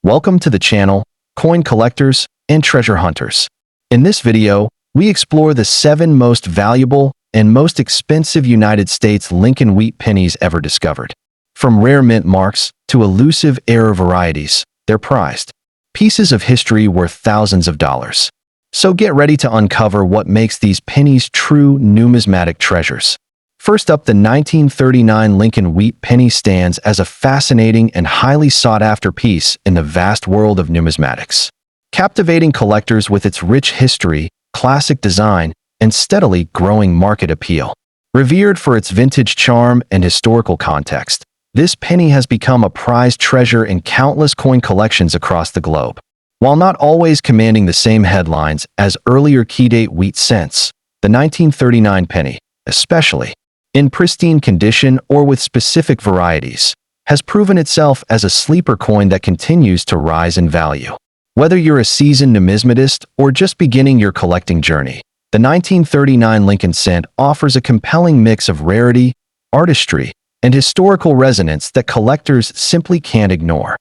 Welcome to the channel, Coin Collectors and Treasure Hunters. In this video, we explore the 7 most valuable and most expensive United States Lincoln wheat pennies ever discovered. From rare mint marks to elusive error varieties, they're prized pieces of history worth thousands of dollars. So get ready to uncover what makes these pennies true numismatic treasures. First up, the 1939 Lincoln wheat penny stands as a fascinating and highly sought-after piece in the vast world of numismatics, captivating collectors with its rich history, classic design, and steadily growing market appeal. Revered for its vintage charm and historical context, this penny has become a prized treasure in countless coin collections across the globe. While not always commanding the same headlines as earlier key-date wheat cents, the 1939 penny, especially in pristine condition or with specific varieties, has proven itself as a sleeper coin that continues to rise in value. Whether you're a seasoned numismatist or just beginning your collecting journey, the 1939 Lincoln cent offers a compelling mix of rarity, artistry, and historical resonance that collectors simply can't ignore.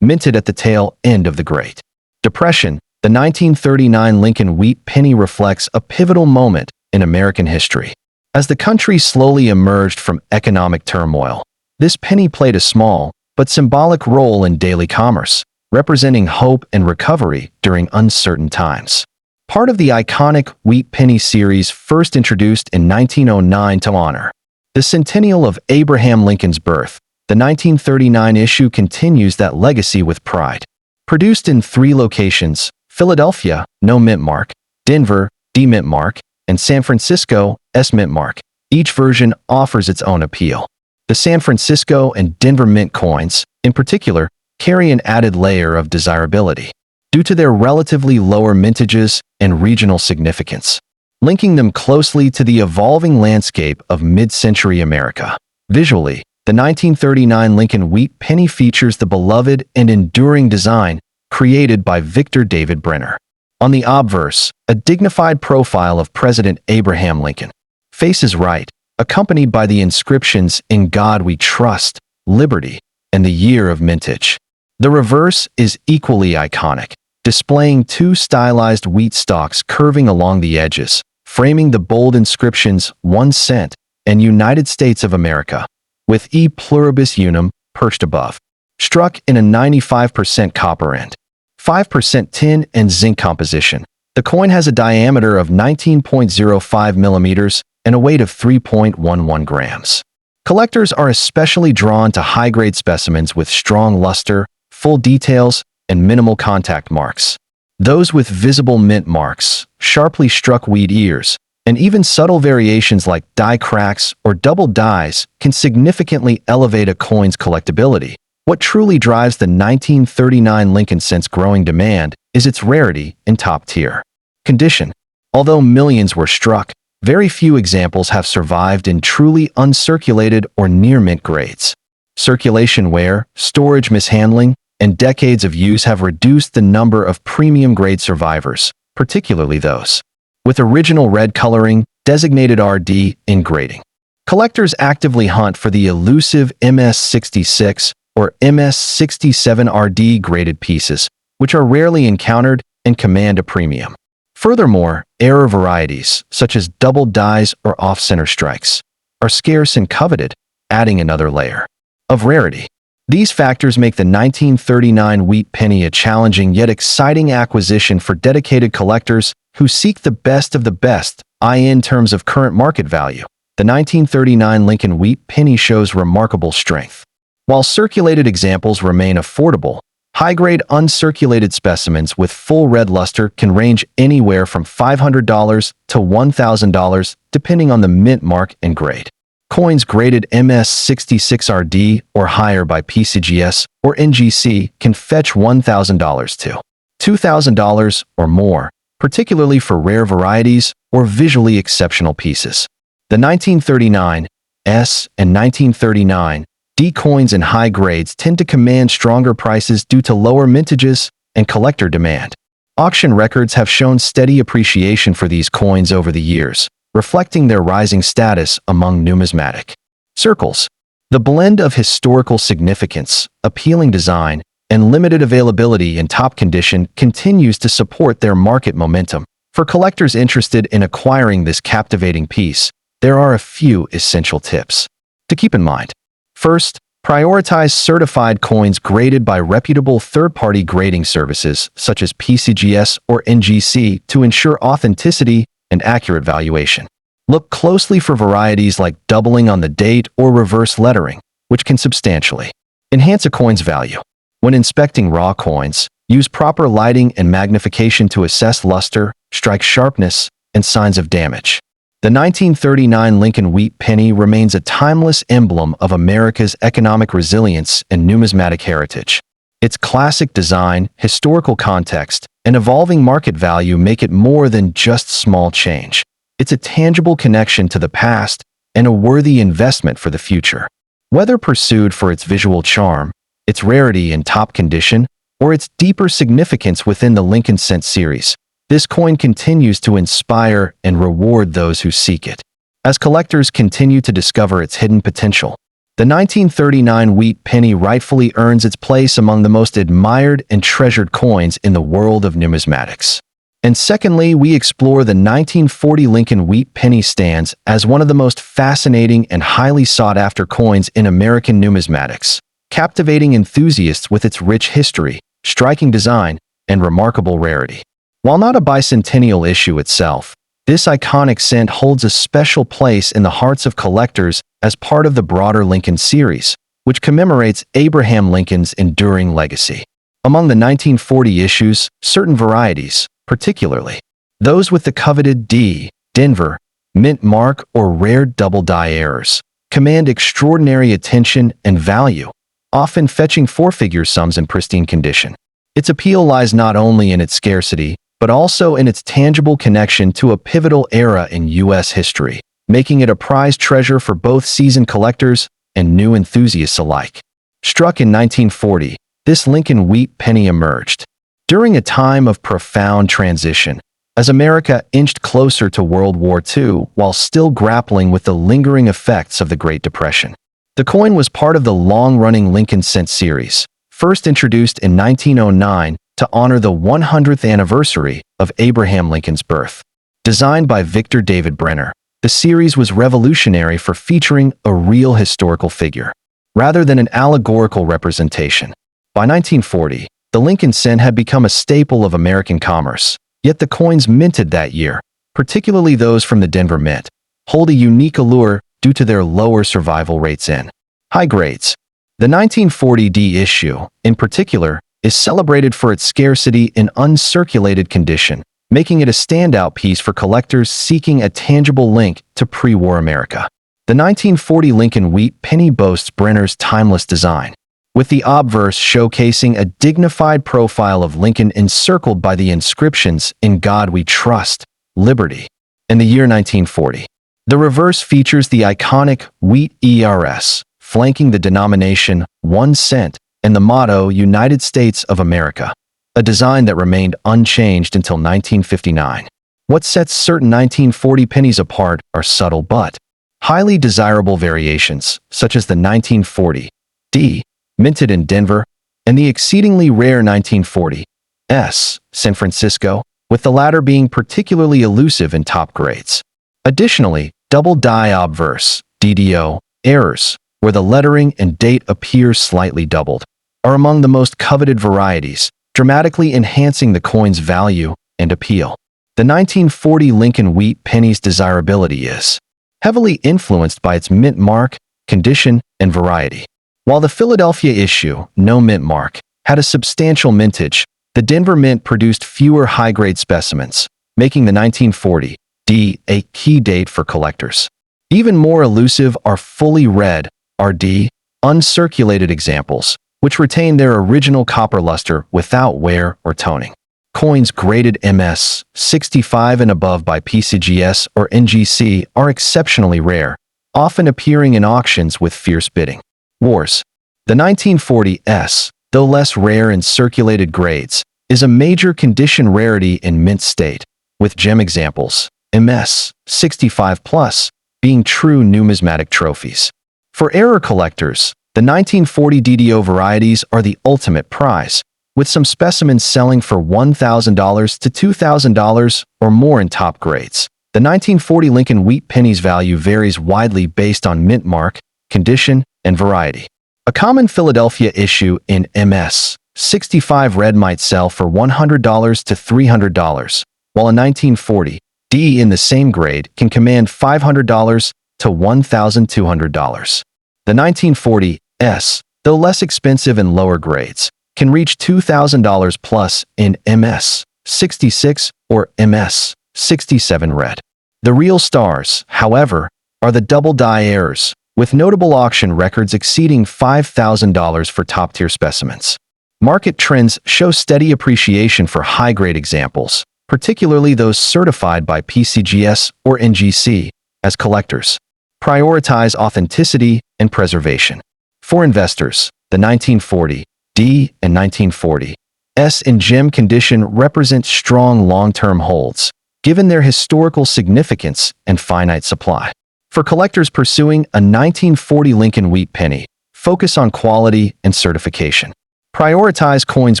Minted at the tail end of the Great Depression, the 1939 Lincoln wheat penny reflects a pivotal moment in American history. As the country slowly emerged from economic turmoil, this penny played a small but symbolic role in daily commerce, representing hope and recovery during uncertain times. Part of the iconic wheat penny series first introduced in 1909 to honor the centennial of Abraham Lincoln's birth, the 1939 issue continues that legacy with pride. Produced in 3 locations, Philadelphia, no mint mark, Denver, D mint mark, and San Francisco, S mint mark, each version offers its own appeal. The San Francisco and Denver mint coins, in particular, carry an added layer of desirability due to their relatively lower mintages and regional significance, linking them closely to the evolving landscape of mid-century America. Visually, the 1939 Lincoln wheat penny features the beloved and enduring design created by Victor David Brenner. On the obverse, a dignified profile of President Abraham Lincoln faces right, accompanied by the inscriptions "In God We Trust," "Liberty," and the year of mintage. The reverse is equally iconic, displaying 2 stylized wheat stalks curving along the edges, framing the bold inscriptions 1 cent and United States of America, with E pluribus unum perched above, struck in a 95% copper and 5% tin and zinc composition. The coin has a diameter of 19.05 millimeters and a weight of 3.11 grams. Collectors are especially drawn to high-grade specimens with strong luster, full details, and minimal contact marks. Those with visible mint marks, sharply struck wheat ears, and even subtle variations like die cracks or double dies can significantly elevate a coin's collectability. What truly drives the 1939 Lincoln cent's growing demand is its rarity and top-tier condition. Although millions were struck, very few examples have survived in truly uncirculated or near-mint grades. Circulation wear, storage mishandling, and decades of use have reduced the number of premium-grade survivors, particularly those with original red coloring, designated RD in grading. Collectors actively hunt for the elusive MS66 or MS67 RD graded pieces, which are rarely encountered and command a premium. Furthermore, error varieties, such as double dies or off-center strikes, are scarce and coveted, adding another layer of rarity. These factors make the 1939 wheat penny a challenging yet exciting acquisition for dedicated collectors who seek the best of the best, in terms of current market value. The 1939 Lincoln wheat penny shows remarkable strength. While circulated examples remain affordable, high-grade uncirculated specimens with full red luster can range anywhere from $500 to $1,000 depending on the mint mark and grade. Coins graded MS66RD or higher by PCGS or NGC can fetch $1,000 to $2,000 or more, particularly for rare varieties or visually exceptional pieces. The 1939 S and 1939 D coins in high grades tend to command stronger prices due to lower mintages and collector demand. Auction records have shown steady appreciation for these coins over the years, reflecting their rising status among numismatic circles. The blend of historical significance, appealing design, and limited availability in top condition continues to support their market momentum. For collectors interested in acquiring this captivating piece, there are a few essential tips to keep in mind. First, prioritize certified coins graded by reputable third-party grading services such as PCGS or NGC to ensure authenticity and accurate valuation. Look closely for varieties like doubling on the date or reverse lettering, which can substantially enhance a coin's value. When inspecting raw coins, use proper lighting and magnification to assess luster, strike sharpness, and signs of damage. The 1939 Lincoln Wheat Penny remains a timeless emblem of America's economic resilience and numismatic heritage. Its classic design, historical context, and evolving market value make it more than just small change. It's a tangible connection to the past and a worthy investment for the future. Whether pursued for its visual charm, its rarity in top condition, or its deeper significance within the Lincoln Cent series, this coin continues to inspire and reward those who seek it. As collectors continue to discover its hidden potential, the 1939 Wheat Penny rightfully earns its place among the most admired and treasured coins in the world of numismatics. And secondly, we explore the 1940 Lincoln Wheat Penny stands as one of the most fascinating and highly sought-after coins in American numismatics, captivating enthusiasts with its rich history, striking design, and remarkable rarity. While not a bicentennial issue itself, this iconic cent holds a special place in the hearts of collectors as part of the broader Lincoln series, which commemorates Abraham Lincoln's enduring legacy. Among the 1940 issues, certain varieties, particularly those with the coveted D, Denver, mint mark or rare double die errors, command extraordinary attention and value, often fetching four-figure sums in pristine condition. Its appeal lies not only in its scarcity, but also in its tangible connection to a pivotal era in U.S. history, making it a prized treasure for both seasoned collectors and new enthusiasts alike. Struck in 1940, this Lincoln Wheat Penny emerged during a time of profound transition, as America inched closer to World War II while still grappling with the lingering effects of the Great Depression. The coin was part of the long-running Lincoln Cent series, first introduced in 1909 to honor the 100th anniversary of Abraham Lincoln's birth. Designed by Victor David Brenner, the series was revolutionary for featuring a real historical figure, rather than an allegorical representation. By 1940, the Lincoln Cent had become a staple of American commerce, yet the coins minted that year, particularly those from the Denver Mint, hold a unique allure due to their lower survival rates in high grades. The 1940 D issue, in particular, is celebrated for its scarcity in uncirculated condition, making it a standout piece for collectors seeking a tangible link to pre-war America. The 1940 Lincoln Wheat Penny boasts Brenner's timeless design, with the obverse showcasing a dignified profile of Lincoln encircled by the inscriptions "In God We Trust, Liberty," in the year 1940. The reverse features the iconic Wheat ERS, flanking the denomination 1 cent and the motto United States of America, a design that remained unchanged until 1959. What sets certain 1940 pennies apart are subtle but highly desirable variations, such as the 1940 D, minted in Denver, and the exceedingly rare 1940 S, San Francisco, with the latter being particularly elusive in top grades. Additionally, double die obverse, DDO, errors, where the lettering and date appear slightly doubled, are among the most coveted varieties, dramatically enhancing the coin's value and appeal. The 1940 Lincoln Wheat Penny's desirability is heavily influenced by its mint mark, condition, and variety. While the Philadelphia issue, no mint mark, had a substantial mintage, the Denver Mint produced fewer high-grade specimens, making the 1940 D a key date for collectors. Even more elusive are fully red, RD, uncirculated examples, which retain their original copper luster without wear or toning. Coins graded MS 65 and above by PCGS or NGC are exceptionally rare, often appearing in auctions with fierce bidding wars. The 1940 S, though less rare in circulated grades, is a major condition rarity in mint state, with gem examples, MS 65+, being true numismatic trophies. For error collectors, The 1940 DDO varieties are the ultimate prize, with some specimens selling for $1,000 to $2,000 or more in top grades. The 1940 Lincoln Wheat Pennies value varies widely based on mint mark, condition, and variety. A common Philadelphia issue in MS 65 red might sell for $100 to $300, while a 1940 D in the same grade can command $500 to $1,200. The 1940 S, though less expensive in lower grades, can reach $2,000 plus in MS 66 or MS 67 red. The real stars, however, are the double-die errors, with notable auction records exceeding $5,000 for top-tier specimens. Market trends show steady appreciation for high-grade examples, particularly those certified by PCGS or NGC, as collectors prioritize authenticity and preservation. For investors, the 1940 D and 1940 S in gem condition represent strong long-term holds, given their historical significance and finite supply. For collectors pursuing a 1940 Lincoln Wheat Penny, focus on quality and certification. Prioritize coins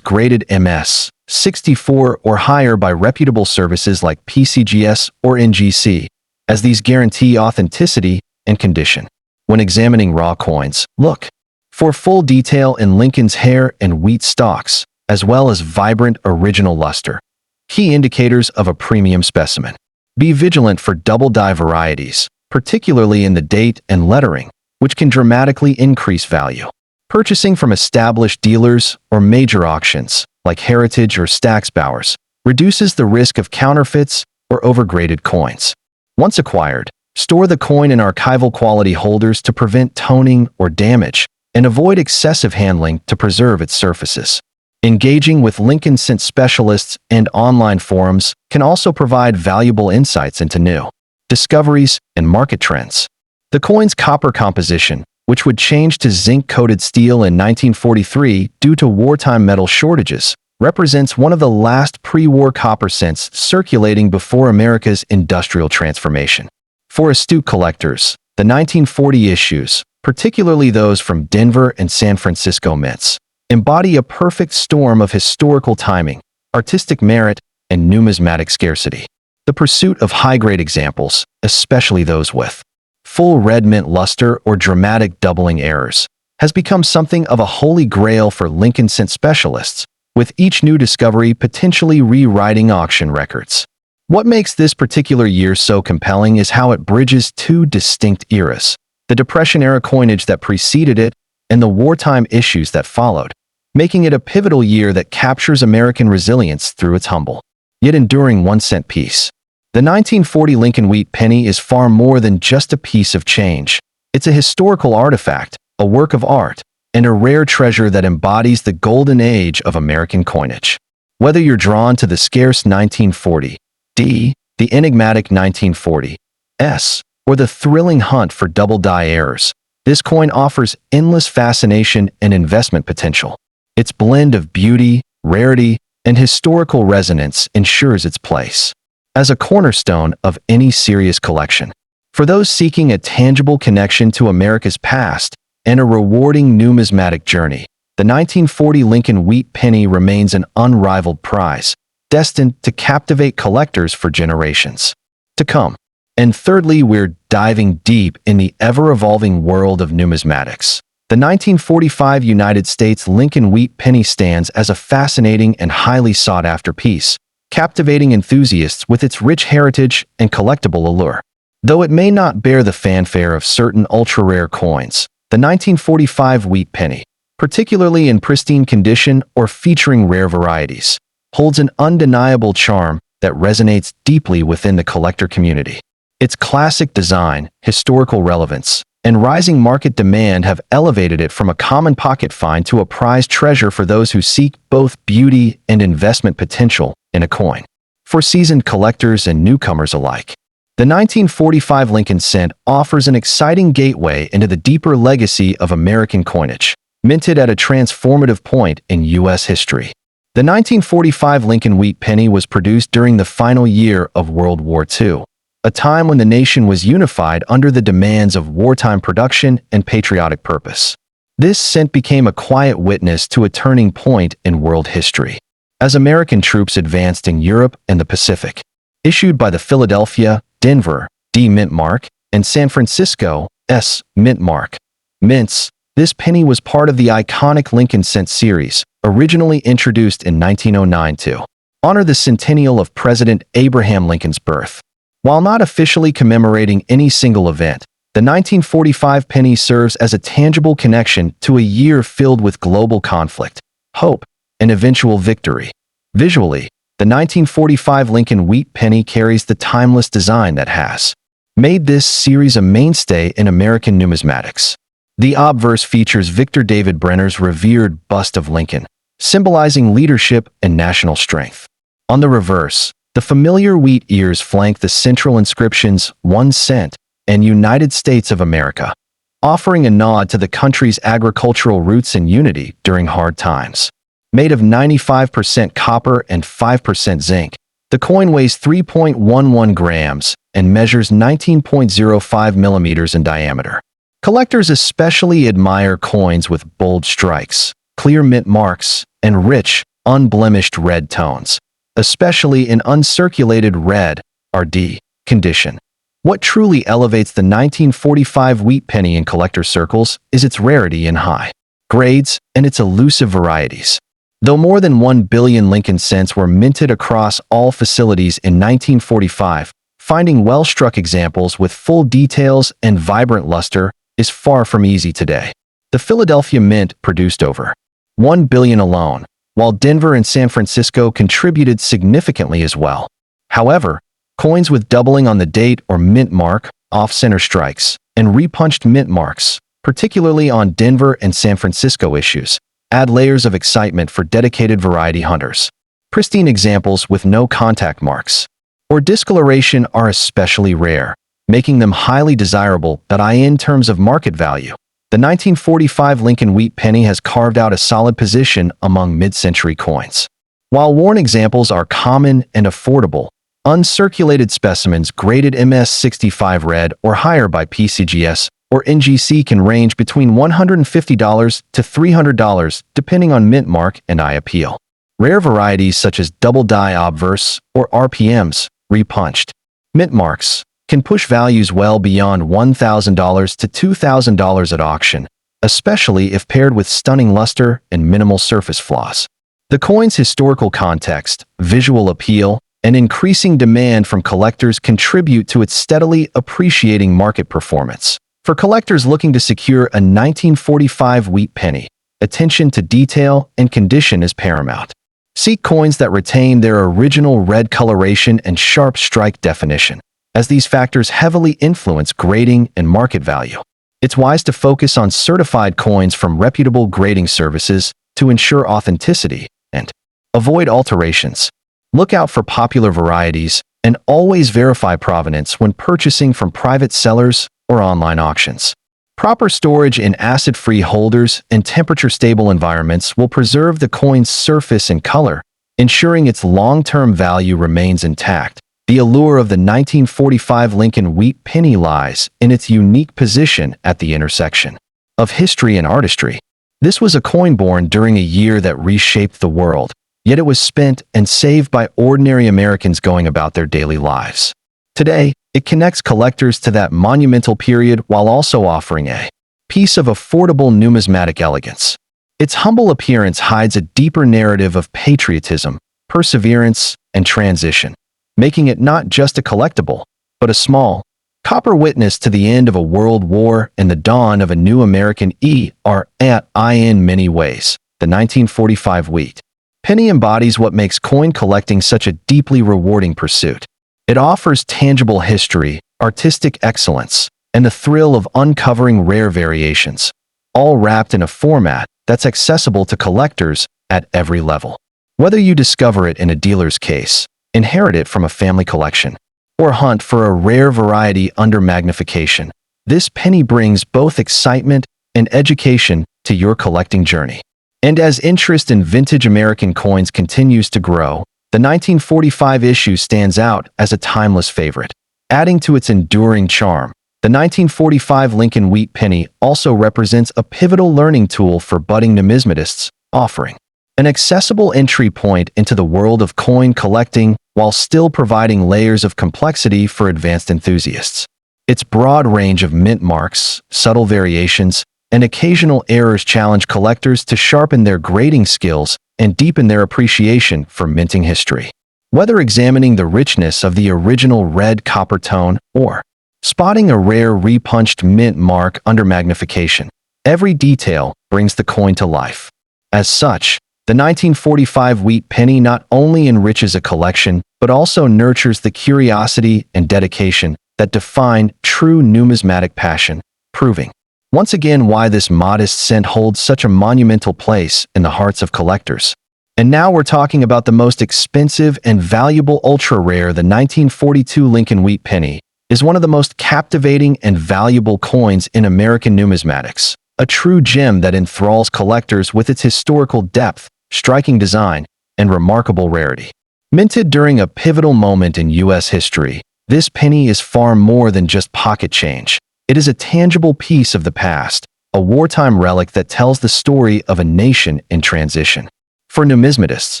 graded MS 64 or higher by reputable services like PCGS or NGC, as these guarantee authenticity and condition. When examining raw coins, look for full detail in Lincoln's hair and wheat stalks, as well as vibrant original luster, key indicators of a premium specimen. Be vigilant for double-die varieties, particularly in the date and lettering, which can dramatically increase value. Purchasing from established dealers or major auctions, like Heritage or Stack's Bowers, reduces the risk of counterfeits or overgraded coins. Once acquired, store the coin in archival quality holders to prevent toning or damage, and avoid excessive handling to preserve its surfaces. Engaging with Lincoln Cent specialists and online forums can also provide valuable insights into new discoveries and market trends. The coin's copper composition, which would change to zinc-coated steel in 1943 due to wartime metal shortages, represents one of the last pre-war copper cents circulating before America's industrial transformation. For astute collectors, the 1940 issues, particularly those from Denver and San Francisco mints, embody a perfect storm of historical timing, artistic merit, and numismatic scarcity. The pursuit of high-grade examples, especially those with full red mint luster or dramatic doubling errors, has become something of a holy grail for Lincoln Cent specialists, with each new discovery potentially rewriting auction records. What makes this particular year so compelling is how it bridges two distinct eras: the Depression-era coinage that preceded it and the wartime issues that followed, making it a pivotal year that captures American resilience through its humble, yet enduring 1-cent piece. The 1940 Lincoln Wheat Penny is far more than just a piece of change. It's a historical artifact, a work of art, and a rare treasure that embodies the golden age of American coinage. Whether you're drawn to the scarce 1940 D, the enigmatic 1940 S, or the thrilling hunt for double-die errors, this coin offers endless fascination and investment potential. Its blend of beauty, rarity, and historical resonance ensures its place as a cornerstone of any serious collection. For those seeking a tangible connection to America's past and a rewarding numismatic journey, the 1940 Lincoln Wheat Penny remains an unrivaled prize, destined to captivate collectors for generations to come. And thirdly, we're diving deep in the ever-evolving world of numismatics. The 1945 United States Lincoln Wheat Penny stands as a fascinating and highly sought-after piece, captivating enthusiasts with its rich heritage and collectible allure. Though it may not bear the fanfare of certain ultra-rare coins, the 1945 Wheat Penny, particularly in pristine condition or featuring rare varieties, holds an undeniable charm that resonates deeply within the collector community. Its classic design, historical relevance, and rising market demand have elevated it from a common pocket find to a prized treasure for those who seek both beauty and investment potential in a coin. For seasoned collectors and newcomers alike, the 1945 Lincoln Cent offers an exciting gateway into the deeper legacy of American coinage, minted at a transformative point in U.S. history. The 1945 Lincoln Wheat Penny was produced during the final year of World War II, a time when the nation was unified under the demands of wartime production and patriotic purpose. This scent became a quiet witness to a turning point in world history. As American troops advanced in Europe and the Pacific, issued by the Philadelphia, Denver, D mint mark, and San Francisco, S mint mark mints, this penny was part of the iconic Lincoln scent series, originally introduced in 1909 to honor the centennial of President Abraham Lincoln's birth. While not officially commemorating any single event, the 1945 penny serves as a tangible connection to a year filled with global conflict, hope, and eventual victory. Visually, the 1945 Lincoln wheat penny carries the timeless design that has made this series a mainstay in American numismatics. The obverse features Victor David Brenner's revered bust of Lincoln, symbolizing leadership and national strength. On the reverse, the familiar wheat ears flank the central inscriptions 1 cent and United States of America, offering a nod to the country's agricultural roots and unity during hard times. Made of 95% copper and 5% zinc, the coin weighs 3.11 grams and measures 19.05 millimeters in diameter. Collectors especially admire coins with bold strikes, clear mint marks, and rich, unblemished red tones, especially in uncirculated red, RD, condition. What truly elevates the 1945 wheat penny in collector circles is its rarity in high grades and its elusive varieties. Though more than 1 billion Lincoln cents were minted across all facilities in 1945, finding well-struck examples with full details and vibrant luster is far from easy today. The Philadelphia Mint produced over 1 billion alone, while Denver and San Francisco contributed significantly as well. However, coins with doubling on the date or mint mark, off-center strikes, and repunched mint marks, particularly on Denver and San Francisco issues, add layers of excitement for dedicated variety hunters. Pristine examples with no contact marks or discoloration are especially rare, making them highly desirable in terms of market value. The 1945 Lincoln wheat penny has carved out a solid position among mid-century coins. While worn examples are common and affordable, uncirculated specimens graded MS65 red or higher by PCGS or NGC can range between $150 to $300 depending on mint mark and eye appeal. Rare varieties such as double die obverse or RPMs, repunched mint marks, can push values well beyond $1,000 to $2,000 at auction, especially if paired with stunning luster and minimal surface flaws. The coin's historical context, visual appeal, and increasing demand from collectors contribute to its steadily appreciating market performance. For collectors looking to secure a 1945 wheat penny, attention to detail and condition is paramount. Seek coins that retain their original red coloration and sharp strike definition, as these factors heavily influence grading and market value. It's wise to focus on certified coins from reputable grading services to ensure authenticity and avoid alterations. Look out for popular varieties and always verify provenance when purchasing from private sellers or online auctions. Proper storage in acid-free holders and temperature-stable environments will preserve the coin's surface and color, ensuring its long-term value remains intact. The allure of the 1945 Lincoln wheat penny lies in its unique position at the intersection of history and artistry. This was a coin born during a year that reshaped the world, yet it was spent and saved by ordinary Americans going about their daily lives. Today, it connects collectors to that monumental period while also offering a piece of affordable numismatic elegance. Its humble appearance hides a deeper narrative of patriotism, perseverance, and transition, making it not just a collectible, but a small, copper witness to the end of a world war and the dawn of a new American era. In many ways, the 1945 wheat penny embodies what makes coin collecting such a deeply rewarding pursuit. It offers tangible history, artistic excellence, and the thrill of uncovering rare variations, all wrapped in a format that's accessible to collectors at every level. Whether you discover it in a dealer's case, inherit it from a family collection, or hunt for a rare variety under magnification, this penny brings both excitement and education to your collecting journey. And as interest in vintage American coins continues to grow, the 1945 issue stands out as a timeless favorite, adding to its enduring charm. The 1945 Lincoln wheat penny also represents a pivotal learning tool for budding numismatists, offering an accessible entry point into the world of coin collecting while still providing layers of complexity for advanced enthusiasts. Its broad range of mint marks, subtle variations, and occasional errors challenge collectors to sharpen their grading skills and deepen their appreciation for minting history. Whether examining the richness of the original red copper tone or spotting a rare repunched mint mark under magnification, every detail brings the coin to life. As such, the 1945 wheat penny not only enriches a collection, but also nurtures the curiosity and dedication that define true numismatic passion, proving once again why this modest cent holds such a monumental place in the hearts of collectors. And now we're talking about the most expensive and valuable ultra-rare. The 1942 Lincoln wheat penny is one of the most captivating and valuable coins in American numismatics, a true gem that enthralls collectors with its historical depth, striking design, and remarkable rarity. Minted during a pivotal moment in U.S. history, this penny is far more than just pocket change. It is a tangible piece of the past, a wartime relic that tells the story of a nation in transition. For numismatists,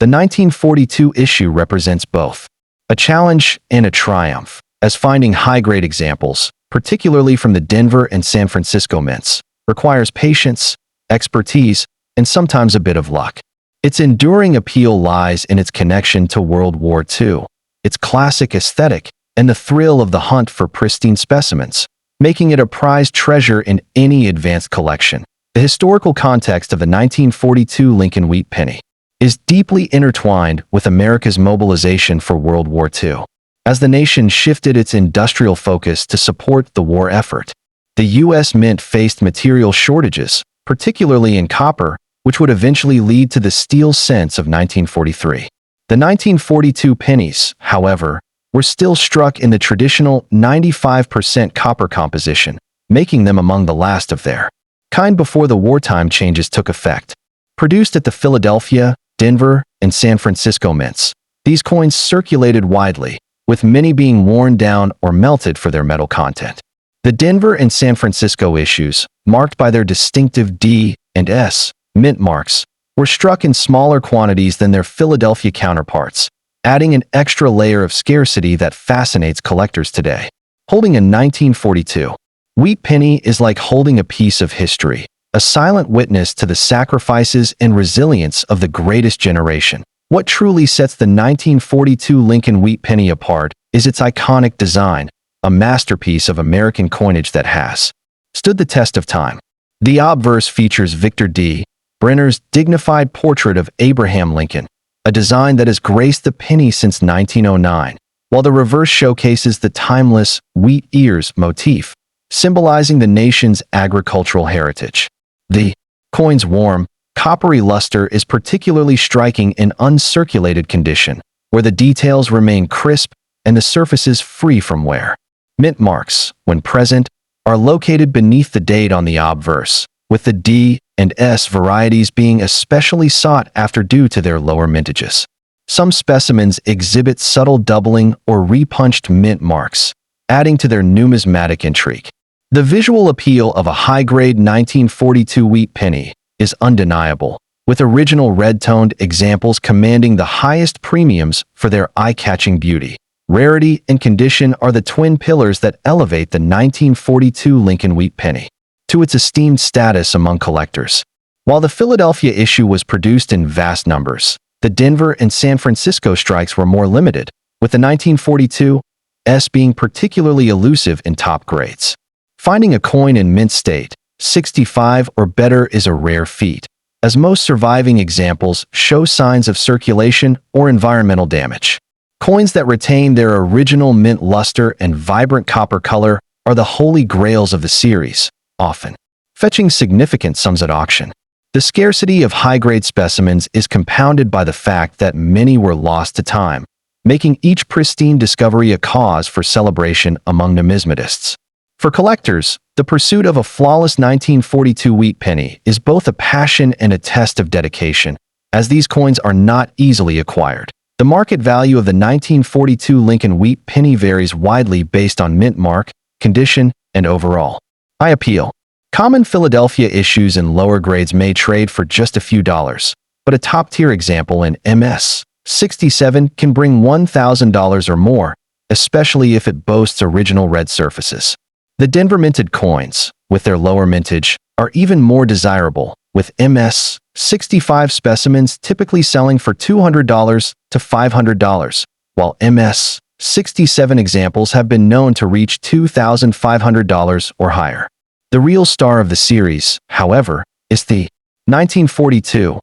the 1942 issue represents both a challenge and a triumph, as finding high-grade examples, particularly from the Denver and San Francisco mints, requires patience, expertise, and sometimes a bit of luck. Its enduring appeal lies in its connection to World War II, its classic aesthetic, and the thrill of the hunt for pristine specimens, making it a prized treasure in any advanced collection. The historical context of the 1942 Lincoln wheat penny is deeply intertwined with America's mobilization for World War II. As the nation shifted its industrial focus to support the war effort, the U.S. Mint faced material shortages, particularly in copper, which would eventually lead to the steel cents of 1943. The 1942 pennies, however, were still struck in the traditional 95% copper composition, making them among the last of their kind before the wartime changes took effect. Produced at the Philadelphia, Denver, and San Francisco mints, these coins circulated widely, with many being worn down or melted for their metal content. The Denver and San Francisco issues, marked by their distinctive D and S mint marks, were struck in smaller quantities than their Philadelphia counterparts, adding an extra layer of scarcity that fascinates collectors today. Holding a 1942 wheat penny is like holding a piece of history, a silent witness to the sacrifices and resilience of the greatest generation. What truly sets the 1942 Lincoln wheat penny apart is its iconic design, a masterpiece of American coinage that has stood the test of time. The obverse features Victor D. Brenner's dignified portrait of Abraham Lincoln, a design that has graced the penny since 1909, while the reverse showcases the timeless wheat ears motif, symbolizing the nation's agricultural heritage. The coin's warm, coppery luster is particularly striking in uncirculated condition, where the details remain crisp and the surfaces free from wear. Mint marks, when present, are located beneath the date on the obverse, with the D and S varieties being especially sought after due to their lower mintages. Some specimens exhibit subtle doubling or repunched mint marks, adding to their numismatic intrigue. The visual appeal of a high-grade 1942 wheat penny is undeniable, with original red-toned examples commanding the highest premiums for their eye-catching beauty. Rarity and condition are the twin pillars that elevate the 1942 Lincoln wheat penny to its esteemed status among collectors. While the Philadelphia issue was produced in vast numbers, the Denver and San Francisco strikes were more limited, with the 1942 S being particularly elusive in top grades. Finding a coin in mint state, 65 or better, is a rare feat, as most surviving examples show signs of circulation or environmental damage. Coins that retain their original mint luster and vibrant copper color are the holy grails of the series, often fetching significant sums at auction. The scarcity of high-grade specimens is compounded by the fact that many were lost to time, making each pristine discovery a cause for celebration among numismatists. For collectors, the pursuit of a flawless 1942 wheat penny is both a passion and a test of dedication, as these coins are not easily acquired. The market value of the 1942 Lincoln wheat penny varies widely based on mint mark, condition, and overall. I appeal. Common Philadelphia issues in lower grades may trade for just a few dollars, but a top-tier example in MS 67 can bring $1,000 or more, especially if it boasts original red surfaces. The Denver minted coins, with their lower mintage, are even more desirable, with MS 65 specimens typically selling for $200 to $500, while MS 67 examples have been known to reach $2,500 or higher. The real star of the series, however, is the 1942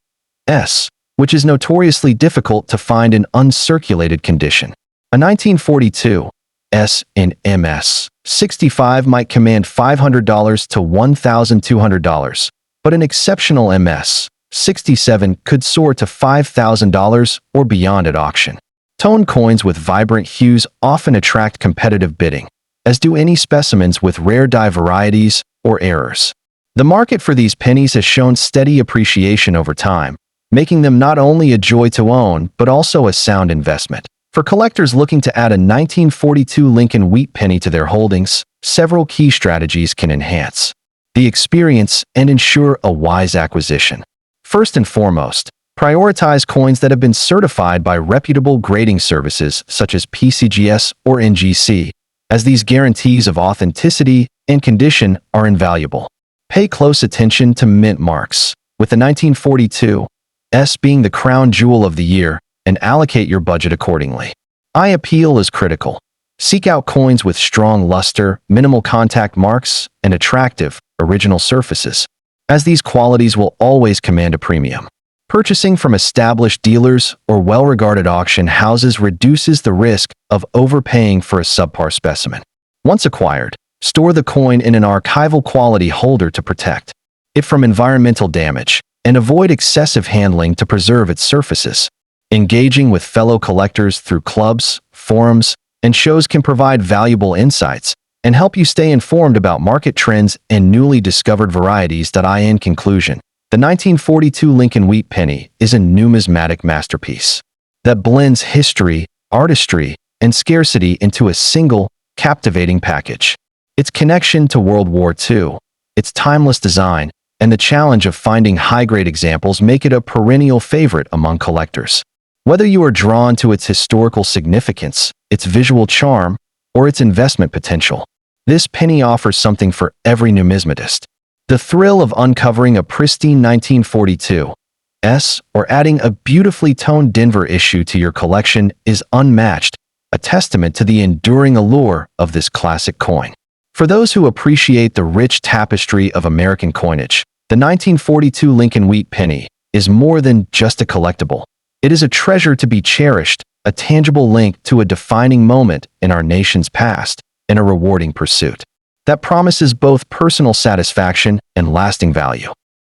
S, which is notoriously difficult to find in uncirculated condition. A 1942 S in MS 65 might command $500 to $1,200, but an exceptional MS 67 could soar to $5,000 or beyond at auction. Tone coins with vibrant hues often attract competitive bidding, as do any specimens with rare dye varieties or errors. The market for these pennies has shown steady appreciation over time, making them not only a joy to own but also a sound investment. For collectors looking to add a 1942 Lincoln wheat penny to their holdings, several key strategies can enhance the experience and ensure a wise acquisition. First and foremost, prioritize coins that have been certified by reputable grading services such as PCGS or NGC, as these guarantees of authenticity and condition are invaluable. Pay close attention to mint marks, with the 1942 S being the crown jewel of the year, and allocate your budget accordingly. Eye appeal is critical. Seek out coins with strong luster, minimal contact marks, and attractive, original surfaces, as these qualities will always command a premium. Purchasing from established dealers or well-regarded auction houses reduces the risk of overpaying for a subpar specimen. Once acquired, store the coin in an archival quality holder to protect it from environmental damage, and avoid excessive handling to preserve its surfaces. Engaging with fellow collectors through clubs, forums, and shows can provide valuable insights and help you stay informed about market trends and newly discovered varieties. In conclusion, the 1942 Lincoln wheat penny is a numismatic masterpiece that blends history, artistry, and scarcity into a single, captivating package. Its connection to World War II, its timeless design, and the challenge of finding high-grade examples make it a perennial favorite among collectors. Whether you are drawn to its historical significance, its visual charm, or its investment potential, this penny offers something for every numismatist. The thrill of uncovering a pristine 1942 S or adding a beautifully toned Denver issue to your collection is unmatched, a testament to the enduring allure of this classic coin. For those who appreciate the rich tapestry of American coinage, the 1942 Lincoln wheat penny is more than just a collectible. It is a treasure to be cherished, a tangible link to a defining moment in our nation's past, and a rewarding pursuit that promises both personal satisfaction and lasting value.